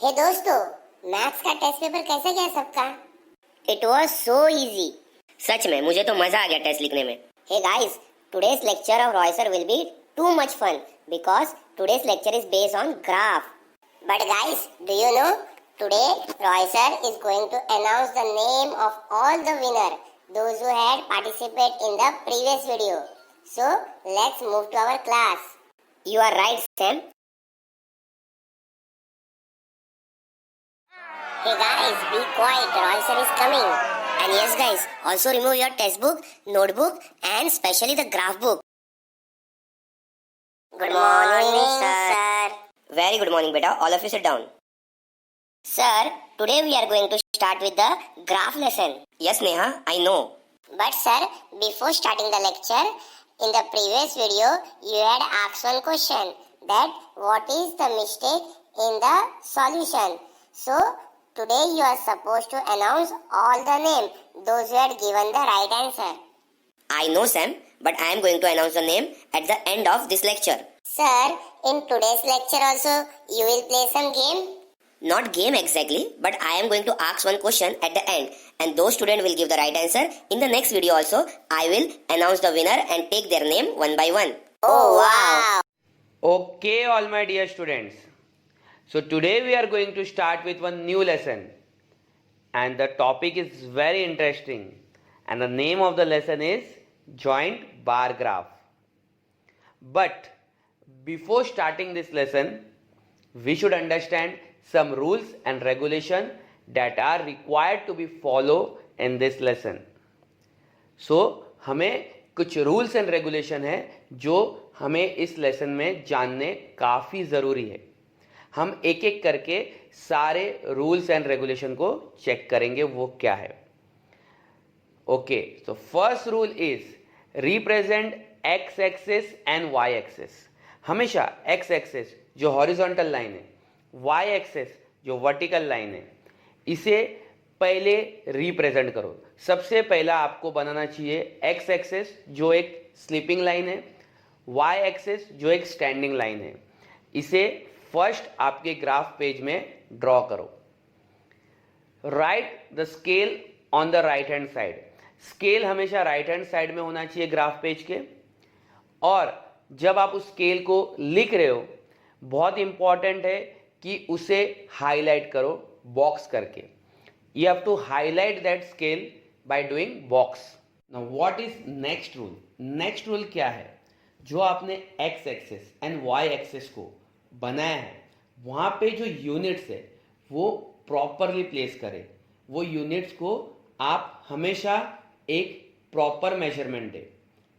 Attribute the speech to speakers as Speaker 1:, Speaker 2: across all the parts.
Speaker 1: हे दोस्तों, मैथ्स का test paper कैसा गया सबका? It was so easy.
Speaker 2: सच में मुझे तो मजा आ गया टेस्ट लिखने में।
Speaker 1: Hey guys, today's lecture of Roy sir will be too much fun because today's lecture is based on graph. But guys, do you know today Roy sir is going to announce the name of all the winner, those who had participated in the previous video. So let's move to our class.
Speaker 2: You are right, Sam.
Speaker 1: Hey guys, be quiet. Roy sir is coming.
Speaker 2: And yes guys, also remove your textbook, notebook and especially the graph book.
Speaker 1: Good morning, sir.
Speaker 2: Very good morning beta, all of you sit down.
Speaker 1: Sir, today we are going to start with the graph lesson.
Speaker 2: Yes Neha, I know.
Speaker 1: But sir, before starting the lecture, in the previous video, you had asked one question that what is the mistake in the solution. So, today you are supposed to announce all the name, those who had given the right answer.
Speaker 2: I know Sam, but I am going to announce the name at the end of this lecture.
Speaker 1: Sir, in today's lecture also, you will play some game?
Speaker 2: Not game exactly, but I am going to ask one question at the end and those students will give the right answer. In the next video also, I will announce the winner and take their name one by one.
Speaker 1: Oh wow!
Speaker 3: Okay, all my dear students. So today we are going to start with one new lesson and the topic is very interesting and the name of the lesson is joint bar graph. But before starting this lesson, we should understand some rules and regulation that are required to be followed in this lesson. So हमें कुछ rules and regulation है जो हमें इस lesson में जानने काफ़ी ज़रूरी है। हम एक एक करके सारे रूल्स एंड रेगुलेशन को चेक करेंगे वो क्या है। Okay, so first rule is represent x axis and y axis. हमेशा एक्स एक्सिस जो हॉरिजॉन्टल लाइन है, वाई एक्सिस जो वर्टिकल लाइन है, इसे पहले रिप्रेजेंट करो। सबसे पहला आपको बनाना चाहिए एक्स एक्सिस जो एक स्लीपिंग लाइन है, वाई एक्सिस जो एक स्टैंडिंग लाइन है। इसे फर्स्ट आपके ग्राफ पेज में ड्रॉ करो। Right the scale on the right hand side. Scale हमेशा राइट हैंड साइड में होना चाहिए ग्राफ पेज के। और जब आप उस स्केल को लिख रहे हो, बहुत इंपॉर्टेंट है कि उसे हाईलाइट करो बॉक्स करके। You have to highlight that scale by doing box. Now what is next rule? Next rule क्या है? जो आपने x axis and y axis को बनाया है, वहाँ पे जो यूनिट्स है वो प्रॉपरली प्लेस करें। वो यूनिट्स को आप हमेशा एक प्रॉपर मेजरमेंट दें।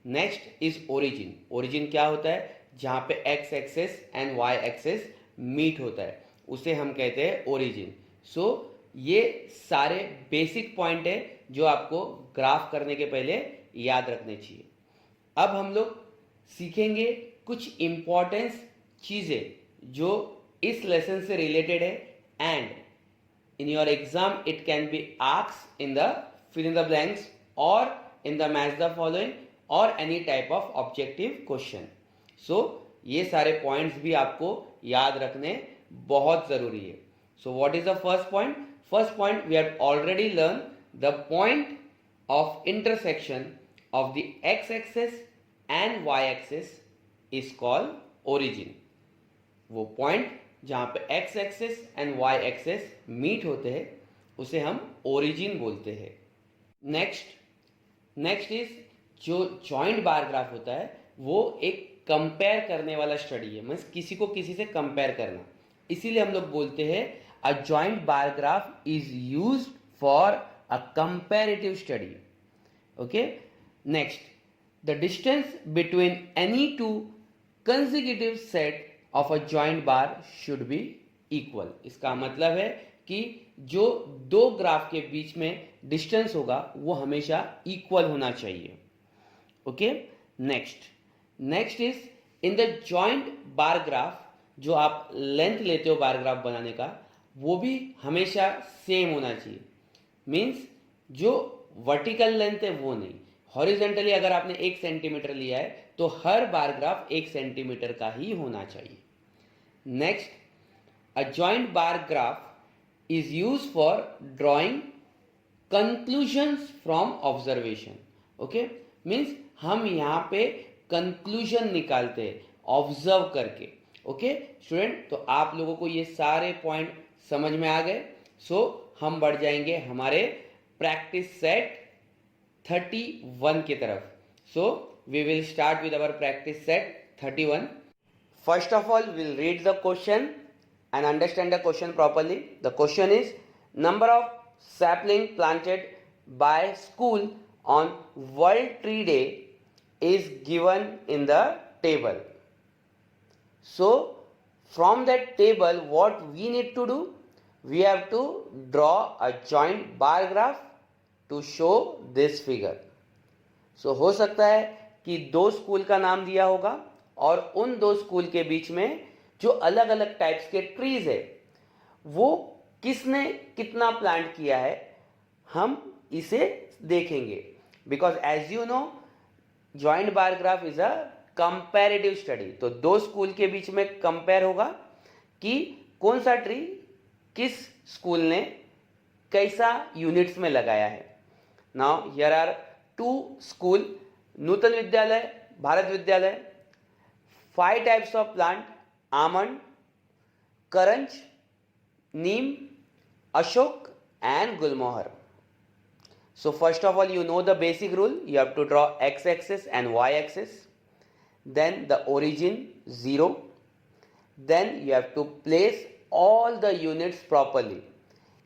Speaker 3: Next is origin. ओरिजिन क्या होता है? जहाँ पे x axis and y axis meet होता है, उसे हम कहते हैं ओरिजिन। सो ये सारे बेसिक पॉइंट है जो आपको ग्राफ करने के पहले याद रखने चाहिए। अब हम लोग सीखेंगे कुछ इंपॉर्टेंस चीज़ें जो इस लेसन से रिलेटेड है and in your exam it can be asked in the fill in the blanks और in the match the following और any type of objective question. So ये सारे पॉइंट्स भी आपको याद रखने बहुत ज़रूरी है। So what is the first point? First point, we have already learned the point of intersection of the x-axis and y-axis is called origin. वो point जहाँ पे x-axis and y-axis meet होते हैं उसे हम origin बोलते हैं। Next is जो joint bar graph होता है वो एक कंपेयर करने वाला स्टडी है, मीन्स किसी को किसी से कंपेयर करना। इसीलिए हम लोग बोलते हैं a joint bar graph is used for a comparative study. Okay, next, the distance between any two consecutive set of a joint bar should be equal. इसका मतलब है कि जो दो ग्राफ के बीच में डिस्टेंस होगा वो हमेशा इक्वल होना चाहिए। Okay, next is in the joint bar graph, जो आप लेंथ लेते हो बार ग्राफ बनाने का, वो भी हमेशा सेम होना चाहिए। मीन्स जो वर्टिकल लेंथ है वो नहीं, हॉरिजॉन्टली अगर आपने 1 सेंटीमीटर लिया है तो हर बार ग्राफ 1 सेंटीमीटर का ही होना चाहिए। Next, a joint bar graph is used for drawing conclusions from observation. Okay, means हम यहाँ पे conclusion निकालते हैं ऑब्जर्व करके. ओके स्टूडेंट, तो आप लोगों को ये सारे पॉइंट समझ में आ गए. सो हम बढ़ जाएंगे हमारे प्रैक्टिस सेट 31 की तरफ. So we will start with our practice set 31. First of all, we'll read the question and understand the question properly. The question is, number of sapling planted by school on World Tree Day is given in the table. So, from that table, what we need to do? We have to draw a joint bar graph to show this figure. So, हो सकता है कि दो school का नाम दिया होगा और उन दो स्कूल के बीच में जो अलग अलग टाइप्स के ट्रीज है वो किसने कितना प्लांट किया है हम इसे देखेंगे. Because as you know joint bar graph is a comparative study. तो दो स्कूल के बीच में कंपेयर होगा कि कौन सा ट्री किस स्कूल ने कैसा यूनिट्स में लगाया है. Now here are two school, Nutan Vidyalaya, Bharat विद्यालय. 5 types of plant: almond, karanj, neem, ashok and gulmohar. So first of all, you know the basic rule. You have to draw x-axis and y-axis. Then the origin 0. Then you have to place all the units properly.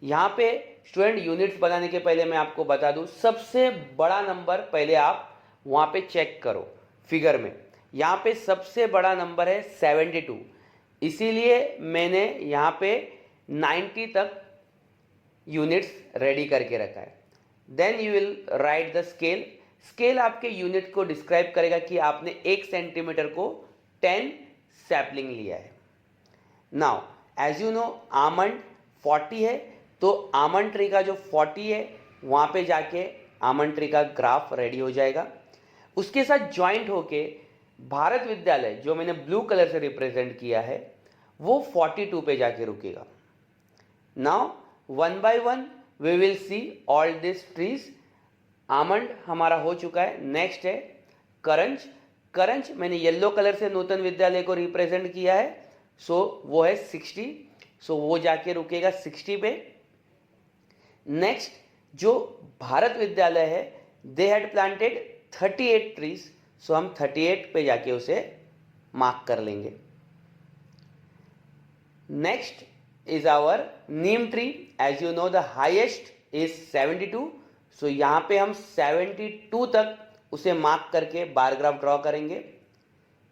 Speaker 3: यहाँ पे student units बनाने के पहले मैं आपको बता दूं, सबसे बड़ा नंबर पहले आप वहाँ पे चेक करो फिगर में. यहाँ पे सबसे बड़ा नंबर है 72, इसीलिए मैंने यहाँ पे 90 तक यूनिट्स रेडी करके रखा है. Then you will write the scale. Scale आपके यूनिट को डिस्क्राइब करेगा कि आपने 1 सेंटीमीटर को 10 सैपलिंग लिया है. Now as you know almond 40 है, तो आमंड ट्री का जो 40 है वहाँ पे जाके आमंड ट्री का ग्राफ रेडी हो जाएगा. उसके साथ ज्वाइंट होके भारत विद्यालय जो मैंने ब्लू कलर से रिप्रेजेंट किया है वो 42 पे जाके रुकेगा. Now one by one we will see all this trees. Almond हमारा हो चुका है. नेक्स्ट है करंज. करंज मैंने येलो कलर से नूतन विद्यालय को रिप्रेजेंट किया है, सो वो है 60. सो वो जाके रुकेगा 60 पे. नेक्स्ट जो भारत विद्यालय है, they had planted 38 trees. So हम 38 पे जाके उसे मार्क कर लेंगे. Next is our neem tree. As you know the highest is 72. So यहां पे हम 72 तक उसे मार्क करके बार ग्राफ ड्रॉ करेंगे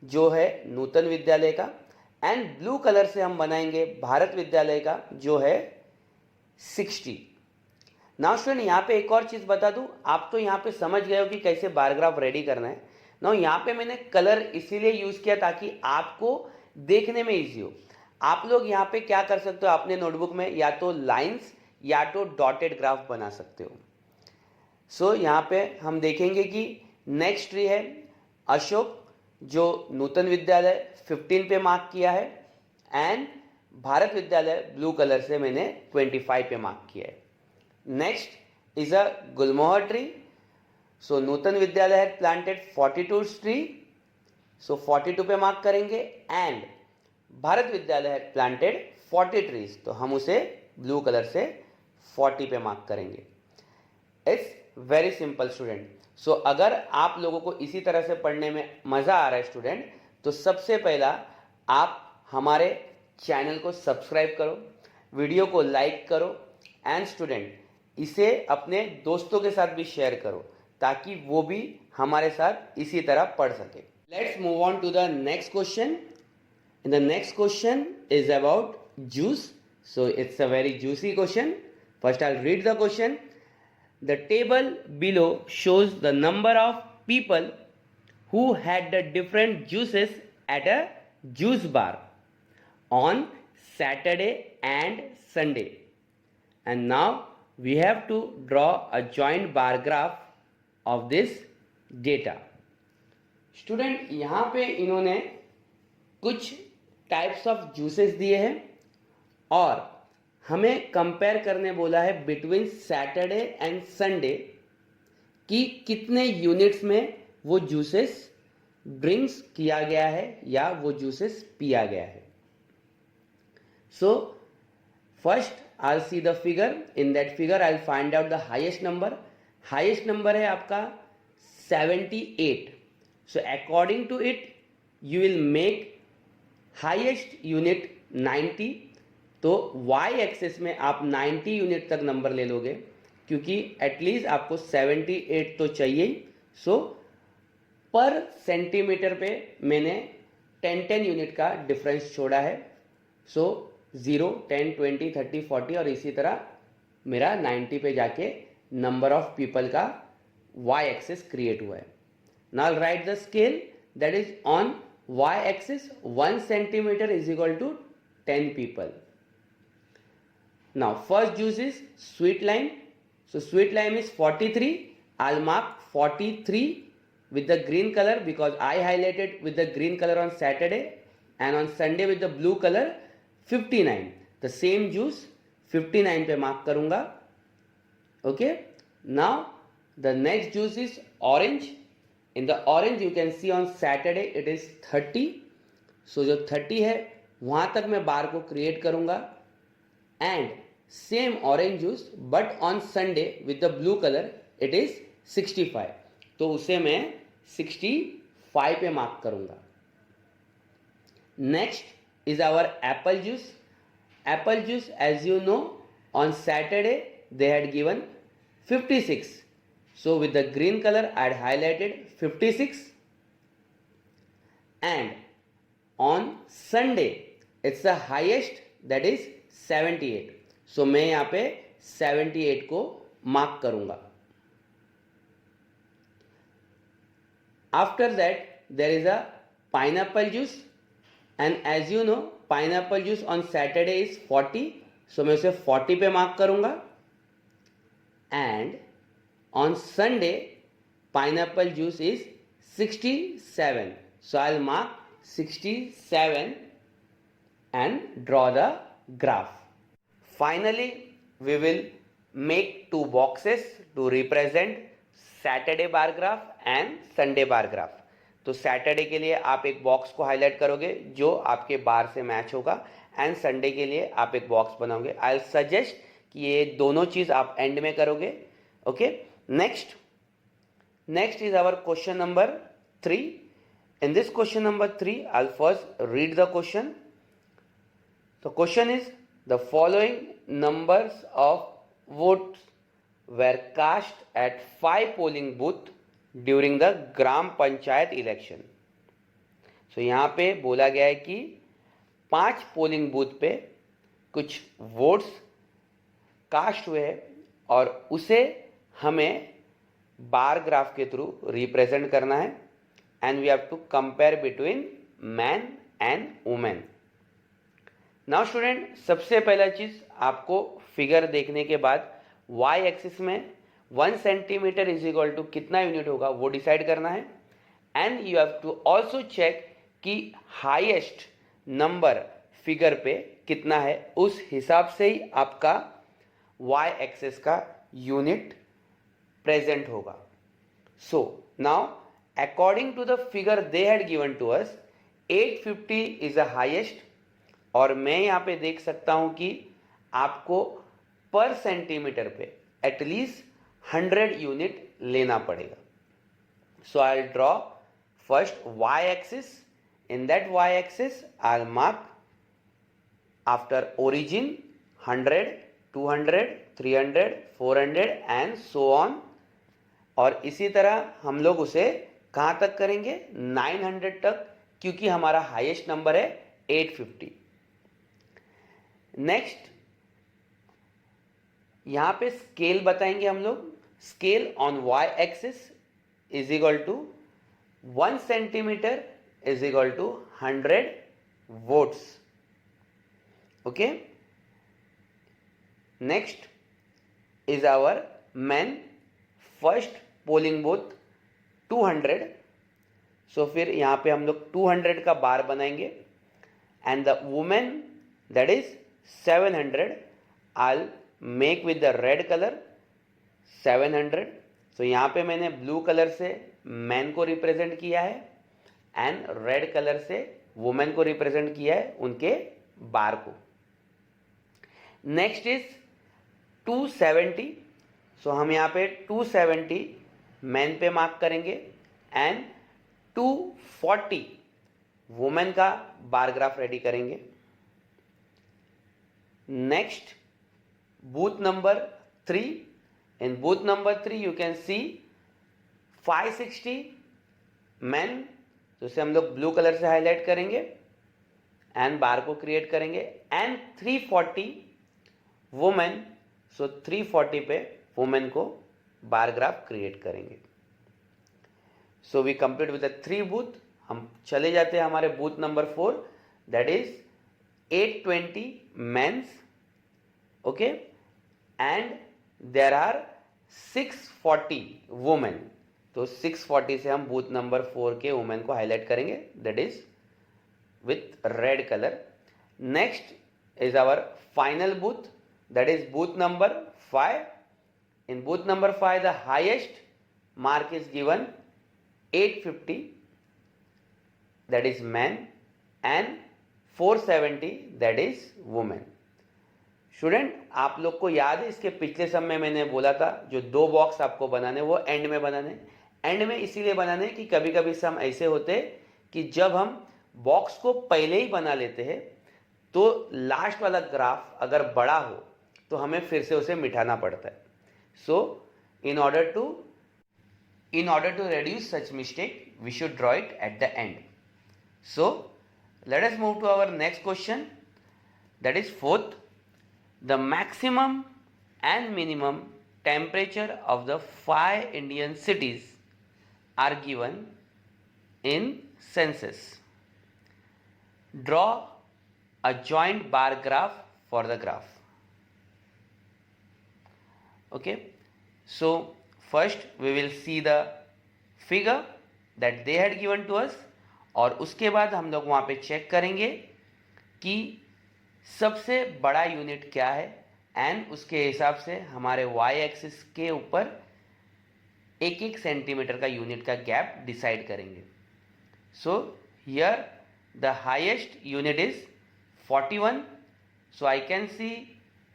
Speaker 3: जो है नूतन विद्यालय का. एंड ब्लू कलर से हम बनाएंगे भारत विद्यालय का जो है 60. नाउ स्टूडेंट यहाँ पे एक और चीज बता दूं, आप तो यहाँ पे समझ गए हो कि कैसे बार ग्राफ रेडी करना है. नाउ यहाँ पे मैंने कलर इसीलिए यूज किया ताकि आपको देखने में इजी हो. आप लोग यहाँ पे क्या कर सकते हो, अपने नोटबुक में या तो लाइंस या तो डॉटेड ग्राफ बना सकते हो. सो यहाँ पे हम देखेंगे कि नेक्स्ट ट्री है अशोक जो नूतन विद्यालय 15 पे मार्क किया है एंड भारत विद्यालय ब्लू कलर से मैंने 25 पे मार्क किया है. Next is a gulmohar tree. So Nutan Vidyalaya है प्लांटेड 42 ट्री. सो 42 पे मार्क करेंगे. एंड भारत विद्यालय है प्लांटेड 40 ट्रीज, तो हम उसे ब्लू कलर से 40 पे मार्क करेंगे. It's very simple student. So अगर आप लोगों को इसी तरह से पढ़ने में मजा आ रहा है स्टूडेंट, तो सबसे पहला आप हमारे चैनल को सब्सक्राइब करो, वीडियो को लाइक करो एंड स्टूडेंट इसे अपने दोस्तों के साथ भी शेयर करो ताकि वो भी हमारे साथ इसी तरह पढ़ सके. Let's move on to the next question. The next question is about juice. So it's a very juicy question. First I will read the question. The table below shows the number of people who had the different juices at a juice bar on Saturday and Sunday. And now we have to draw a joint bar graph of this data. Student, यहाँ पे इन्होंने कुछ types of juices दिए हैं और हमें compare करने बोला है बिटवीन सैटरडे एंड संडे कि कितने यूनिट्स में वो जूसेस ड्रिंक्स किया गया है या वो जूसेस पिया गया है. So first I'll see the figure. In that figure I'll find out the highest number. Highest number है आपका 78. So according to it you will make highest unit 90. तो y एक्सिस में आप 90 यूनिट तक नंबर ले लोगे क्योंकि एटलीस्ट आपको 78 तो चाहिए ही. सो पर सेंटीमीटर पे मैंने 10 यूनिट का डिफरेंस छोड़ा है. सो 0, 10, 20, 30, 40 और इसी तरह मेरा 90 पे जाके नंबर ऑफ पीपल का y एक्सिस क्रिएट हुआ है. Now write the scale that is on y axis 1 centimetre is equal to 10 people. Now first juice is sweet lime. So sweet lime is 43. I'll mark 43 with the green color because I highlighted with the green color on Saturday and on Sunday with the blue color 59. The same juice 59 पे mark करूंगा. Okay. Now the next juice is orange. In the orange you can see on Saturday it is 30. So जो 30 है वहां तक मैं बार को create करूंगा and same orange juice but on Sunday with the blue color it is 65. तो उसे मैं 65 पे मार्क करूंगा. Next is our apple juice. Apple juice, as you know, on Saturday they had given 56. So with the green color I had highlighted 56 and on Sunday it's the highest, that is 78. So मैं यहाँ पे 78 को mark करूंगा. After that there is a pineapple juice and as you know pineapple juice on Saturday is 40. So मैं उसे 40 पे mark करूंगा and on Sunday pineapple juice is 67. So I'll mark 67 and draw the graph. Finally we will make two boxes to represent Saturday bar graph and Sunday bar graph. तो Saturday के लिए आप एक box को highlight करोगे जो आपके बार से मैच होगा एंड संडे के लिए आप एक बॉक्स बनाओगे. आई विल सजेस्ट कि ये दोनों चीज आप एंड में करोगे. Okay. Next is our question number 3. In this question number 3 I will first read the question. The question is the following numbers of votes were cast at 5 polling booth during the gram panchayat election. So यहाँ पे बोला गया है कि 5 polling booth पे कुछ votes cast हुए हैं और उसे हमें बार ग्राफ के थ्रू रिप्रेजेंट करना है and we have to compare between man and women. Now student, सबसे पहला चीज आपको फिगर देखने के बाद y एक्सिस में 1 सेंटीमीटर इज इक्वल टू कितना यूनिट होगा वो डिसाइड करना है and you have to also check कि हाईएस्ट नंबर फिगर पे कितना है. उस हिसाब से ही आपका y एक्सिस का यूनिट प्रेजेंट होगा. So now according to the figure they had given to us 850 is the highest और मैं यहाँ पे देख सकता हूं कि आपको पर सेंटीमीटर पे एटलीस्ट 100 यूनिट लेना पड़ेगा. So I will draw first y axis. In that y axis I will mark after origin 100, 200, 300, 400 and so on. और इसी तरह हम लोग उसे कहां तक करेंगे 900 तक क्योंकि हमारा हाईएस्ट नंबर है 850. नेक्स्ट यहां पे स्केल बताएंगे हम लोग. Scale on y axis is equal to 1 centimetre is equal to 100 votes. Okay. Next is our man. First polling booth 200. So फिर यहां पे हम लोग 200 का बार बनाएंगे and the women that is 700. I'll make with the red color 700. So यहाँ पे मैंने ब्लू कलर से मैन को रिप्रेजेंट किया है एंड रेड कलर से वुमेन को रिप्रेजेंट किया है, उनके बार को. Next is 270. सो हम यहाँ पे 270 मैन पे मार्क करेंगे एंड 240 वुमेन का बार ग्राफ रेडी करेंगे. Next booth number 3. In booth number 3 you can see 560 man, तो इसे हम लोग ब्लू कलर से हाईलाइट करेंगे एंड बार को क्रिएट करेंगे एंड 340 वुमेन. सो 340 पे वुमेन को बार ग्राफ क्रिएट करेंगे. So we complete with 3 booth. हम चले जाते हैं हमारे booth number 4, that is 820 mens. Okay, and there are 640 women. तो 640 से हम बूथ नंबर 4 के वुमेन को हाईलाइट करेंगे, that is with red colour. Next is our final booth, that is booth number 5. In booth number 5 the highest mark is given 850, that is man, and 470 that is woman. Student, आप लोग को याद है इसके पिछले सब में मैंने बोला था जो 2 बॉक्स आपको बनाने वो एंड में बनाने. एंड में इसीलिए बनाने कि कभी कभी सम ऐसे होते कि जब हम बॉक्स को पहले ही बना लेते हैं तो लास्ट वाला ग्राफ अगर बड़ा हो तो हमें फिर से उसे मिटाना पड़ता है. So in order to reduce such mistake we should draw it at the end. So let us move to our next question, that is 4th. The maximum and minimum temperature of the 5 Indian cities are given in census. Draw a joint bar graph for the graph. Okay, so first we will see the figure that they had given to us, और उसके बाद हम लोग वहाँ पे check करेंगे कि सबसे बड़ा यूनिट क्या है एंड उसके हिसाब से हमारे वाई एक्सिस के ऊपर 1-1 सेंटीमीटर का यूनिट का गैप डिसाइड करेंगे. So here the highest unit is 41. So I can see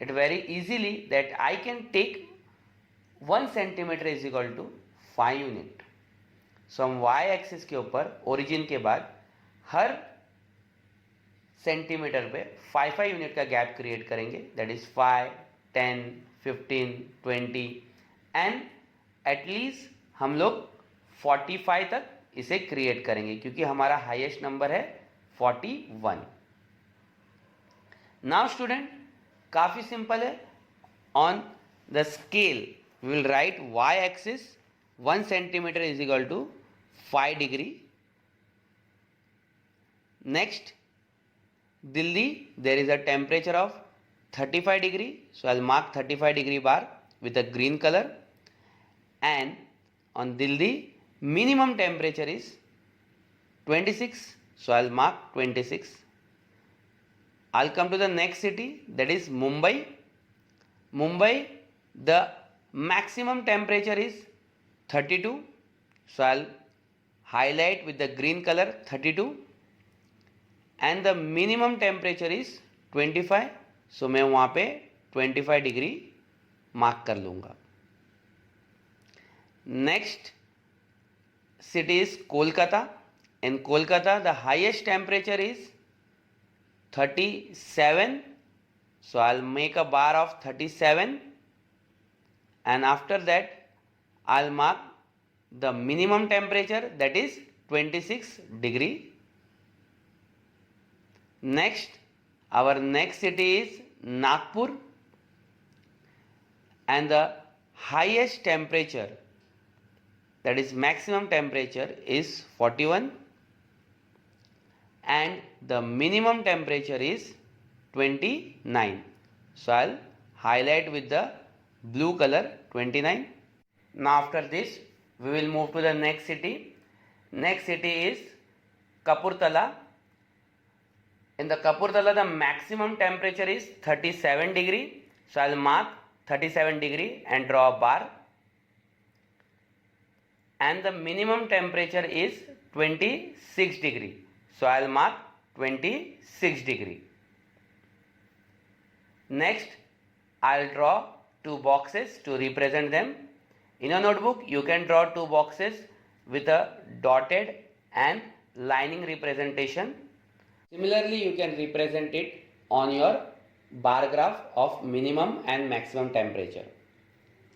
Speaker 3: it very easily that I can take 1 centimeter is equal to 5 unit. So हम y एक्सिस के ऊपर origin के बाद हर सेंटीमीटर पे 5 unit का gap create करेंगे, that is 5, 10, 15, 20 and at least हम लोग 45 तक इसे क्रिएट करेंगे क्योंकि हमारा हाईएस्ट नंबर है 41. नाउ स्टूडेंट, काफ़ी सिंपल है. On the scale we will write y axis 1 centimetre is equal to 5 degree. Next, Delhi there is a temperature of 35 degree, so I mark 35 degree bar with a green color, and on Delhi minimum temperature is 26, so I'll mark 26. I'll come to the next city, that is Mumbai. Mumbai, the maximum temperature is 32, so I'll highlight with the green color 32, and the minimum temperature is 25, so मैं वहाँ पे 25 degree mark कर लूँगा. Next city is Kolkata. In Kolkata the highest temperature is 37, so I'll make a bar of 37, and after that I'll mark the minimum temperature, that is 26 degree. Next, our next city is Nagpur, and the highest temperature, that is maximum temperature, is 41, and the minimum temperature is 29, so I'll highlight with the blue color 29. Now after this we will move to the next city. Next city is Kapurthala. In the Kapurthala, the maximum temperature is 37 degree. So I'll mark 37 degree and draw a bar. And the minimum temperature is 26 degree. So I'll mark 26 degree. Next, I'll draw two boxes to represent them. In your notebook, you can draw two boxes with a dotted and lining representation. Similarly, you can represent it on your bar graph of minimum and maximum temperature.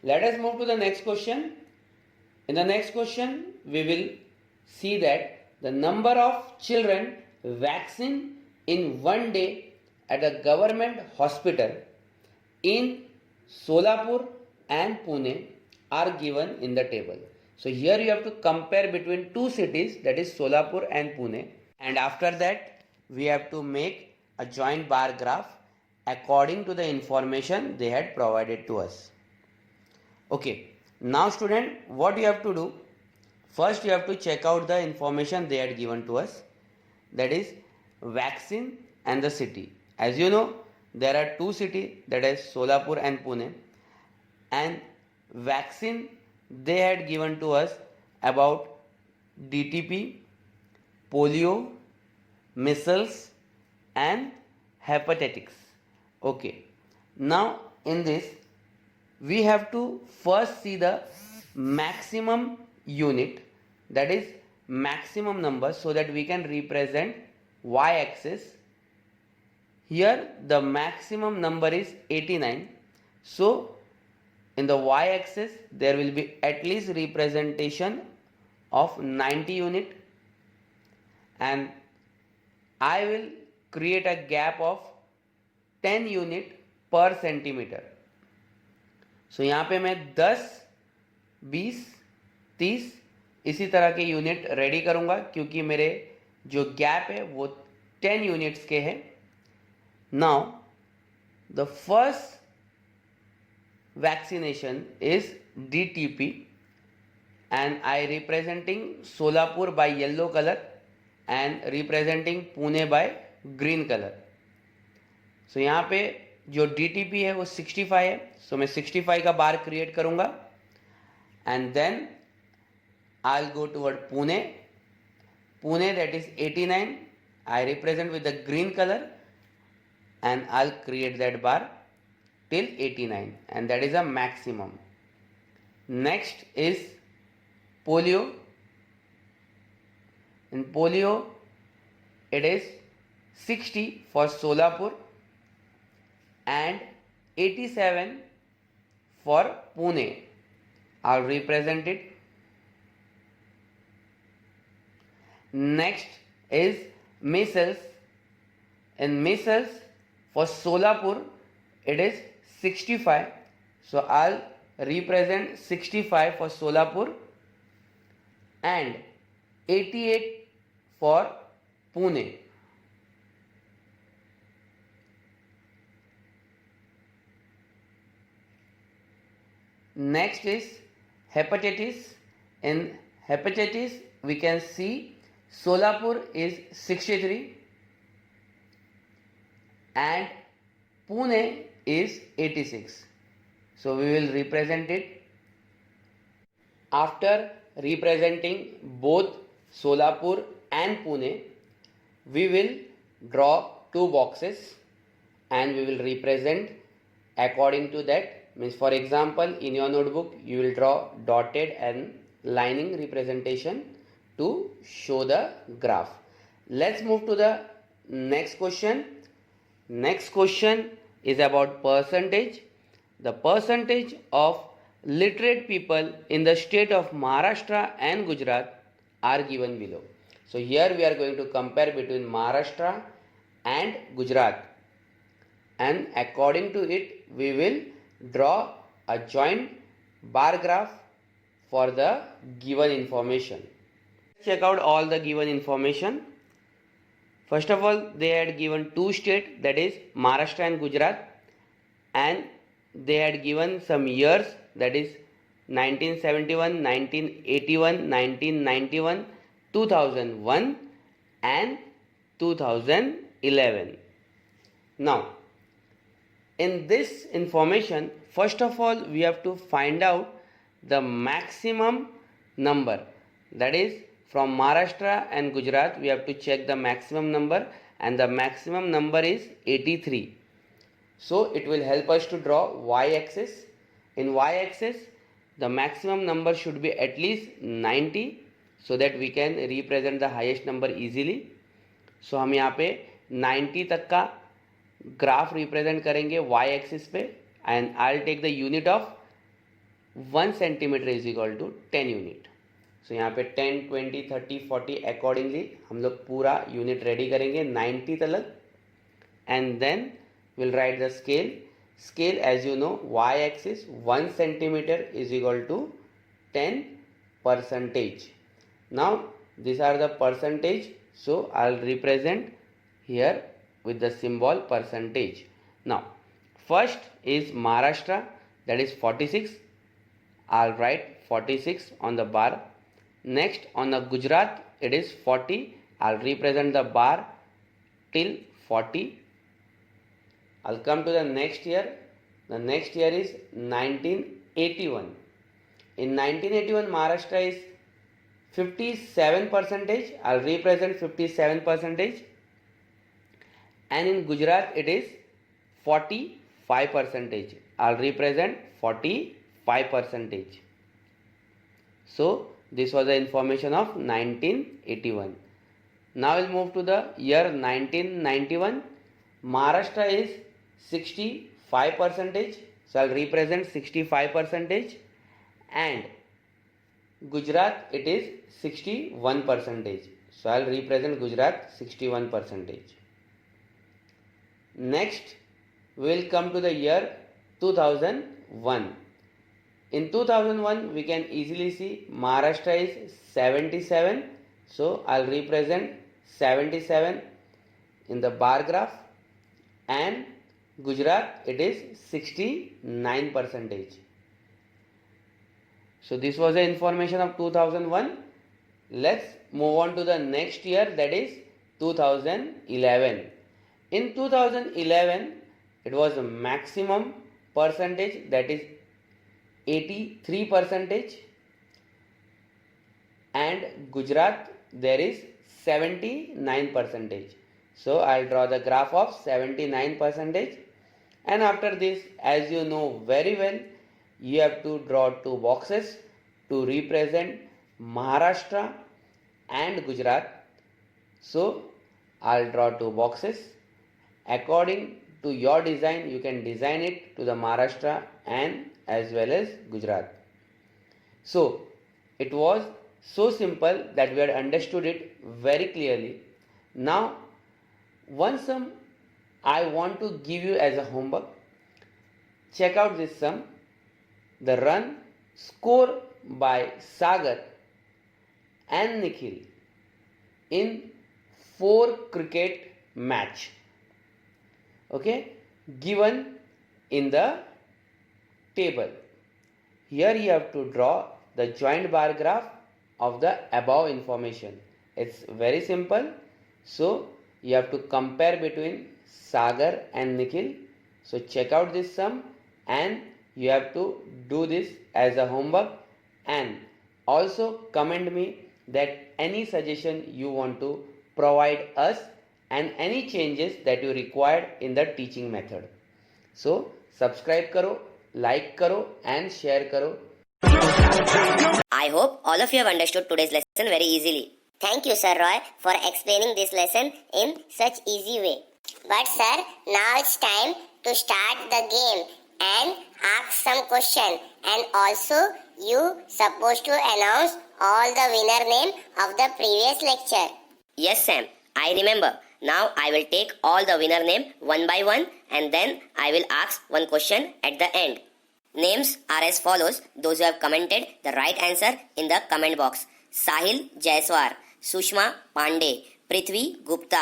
Speaker 3: Let us move to the next question. In the next question, we will see that the number of children vaccinated in one day at a government hospital in Solapur and Pune are given in the table. So here you have to compare between two cities, that is Solapur and Pune, and after that we have to make a joint bar graph according to the information they had provided to us. Okay, now student, what you have to do? First you have to check out the information they had given to us, that is vaccine and the city. As you know, there are two cities, that is Solapur and Pune, and vaccine they had given to us about DTP, polio, measles and hepatitis. Okay, now in this we have to first see the maximum unit, that is maximum number, so that we can represent y-axis. Here the maximum number is 89, so in the y-axis there will be at least representation of 90 unit, and I will create a gap of 10 unit per centimeter. So यहाँ पे मैं 10, 20, 30 इसी तरह के unit ready करूँगा, क्योंकि मेरे जो गैप है वो 10 यूनिट्स के हैं. Now the first vaccination is DTP, and I representing Solapur by yellow color and representing Pune by green color. So यहाँ पे जो DTP है वो 65 है, so मैं 65 का बार क्रिएट करूँगा, and then I'll go toward Pune. Pune, that is 89, I represent with the green color, and I'll create that bar till 89, and that is a maximum. Next is polio. In polio, it is 60 for Solapur and 87 for Pune. I'll represent it. Next is measles. In measles, for Solapur, it is 65. So I'll represent 65 for Solapur and 88 for Pune. Next is hepatitis. In hepatitis, we can see Solapur is 63 and Pune is 86. So we will represent it. After representing both Solapur and Pune, we will draw two boxes and we will represent according to that. Means, for example, in your notebook you will draw dotted and lining representation to show the graph. Let's move to the next question. Next question is about percentage. The percentage of literate people in the state of Maharashtra and Gujarat are given below. So here we are going to compare between Maharashtra and Gujarat, and according to it we will draw a joint bar graph for the given information. Check out all the given information. First of all, they had given two states, that is Maharashtra and Gujarat, and they had given some years, that is 1971, 1981, 1991, 2001 and 2000 11. Now, in this information, first of all, we have to find out the maximum number. That is, from Maharashtra and Gujarat, we have to check the maximum number, and the maximum number is 83. So it will help us to draw y-axis. In y-axis, the maximum number should be at least 90, so that we can represent the highest number easily. So हम यहाँ पे 90 तक का graph represent करेंगे y axis पे, and I will take the unit of 1 centimetre is equal to 10 unit. So यहाँ पे 10, 20, 30, 40 accordingly हम लोग पूरा यूनिट रेडी करेंगे 90 तक, and then will write the scale. Scale, as you know, y axis 1 centimeter is equal to 10 percentage. Now these are the percentage, so I'll represent here with the symbol percentage. Now first is Maharashtra, that is 46. I'll write 46 on the bar. Next, on the Gujarat, it is 40. I'll represent the bar till 40. I'll come to the next year. The next year is 1981. In 1981, Maharashtra is 57 percentage. I'll represent 57 percentage. And in Gujarat, it is 45 percentage. I'll represent 45 percentage. So this was the information of 1981. Now we'll move to the year 1991. Maharashtra is 65 percentage, so I'll represent 65 percentage, and Gujarat it is 61 percentage, so I'll represent Gujarat 61 percentage. Next we will come to the year 2001. In 2001 we can easily see Maharashtra is 77, so I'll represent 77 in the bar graph, and Gujarat it is 69 percentage. So this was the information of 2001. Let's move on to the next year, that is 2011. In 2011 it was a maximum percentage, that is 83 percentage, and Gujarat there is 79 percentage. So I'll draw the graph of 79 percentage, and after this, as you know very well, you have to draw two boxes to represent Maharashtra and Gujarat. So I'll draw two boxes. According to your design, you can design it to the Maharashtra and as well as Gujarat. So it was so simple that we had understood it very clearly. Now one sum I want to give you as a homework. Check out this sum. The run score by Sagar and Nikhil in 4 cricket match. Okay, given in the table. Here you have to draw the joint bar graph of the above information. It's very simple. So you have to compare between Sagar and Nikhil. So check out this sum, and you have to do this as a homework, and also comment me that any suggestion you want to provide us and any changes that you required in the teaching method. So subscribe karo, like karo and share karo.
Speaker 2: I hope all of you have understood today's lesson very easily.
Speaker 1: Thank you, Sir Roy, for explaining this lesson in such easy way. But sir, now it's time to start the game and ask some question, and also you supposed to announce all the winner name of the previous lecture.
Speaker 2: Yes, Sam, I remember. Now I will take all the winner name one by one, and then I will ask one question at the end. Names are as follows, those who have commented the right answer in the comment box. Sahil Jaiswar, Sushma Pandey, Prithvi Gupta,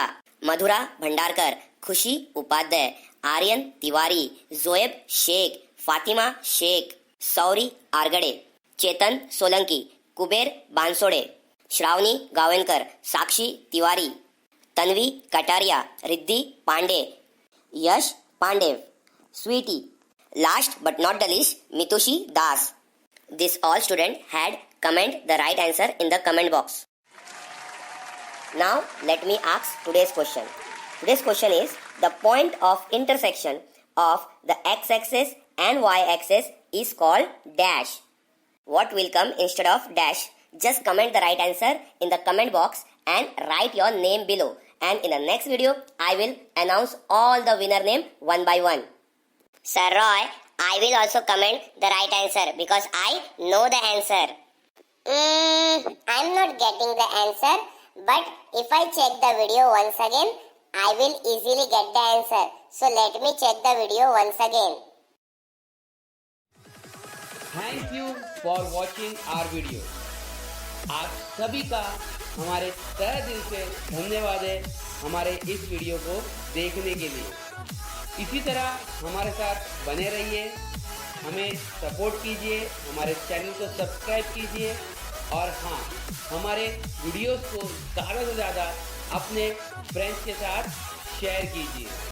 Speaker 2: Madhura Bhandarkar, Khushi Upadhyay, Aryan Tiwari, Zoheb Shaikh, Fatima Shaikh, Sauri Argade, Chetan Solanki, Kuber Bansode, Shravani Gavenkar, Sakshi Tiwari, Tanvi Kataria, Riddhi Pandey, Yash Pandev, Sweetie. Last but not the least, Mitushi Das. This all student had comment the right answer in the comment box. Now let me ask today's question. Today's question is the point of intersection of the x-axis and y-axis is called dash. What will come instead of dash? Just comment the right answer in the comment box and write your name below. And in the next video, I will announce all the winner name one by one.
Speaker 1: Sir Roy, I will also comment the right answer because I know the answer. I'm not getting the answer, but if I check the video once again, I will easily get the answer. So let me check the video once again.
Speaker 3: Thank you for watching our video. आप सभी का हमारे तहे दिल से धन्यवाद है हमारे इस वीडियो को देखने के लिए। इसी तरह हमारे साथ बने रहिए, हमें सपोर्ट कीजिए, हमारे चैनल को सब्सक्राइब कीजिए और हाँ, हमारे वीडियोस को ज़्यादा से ज़्यादा अपने फ्रेंड्स के साथ शेयर कीजिए।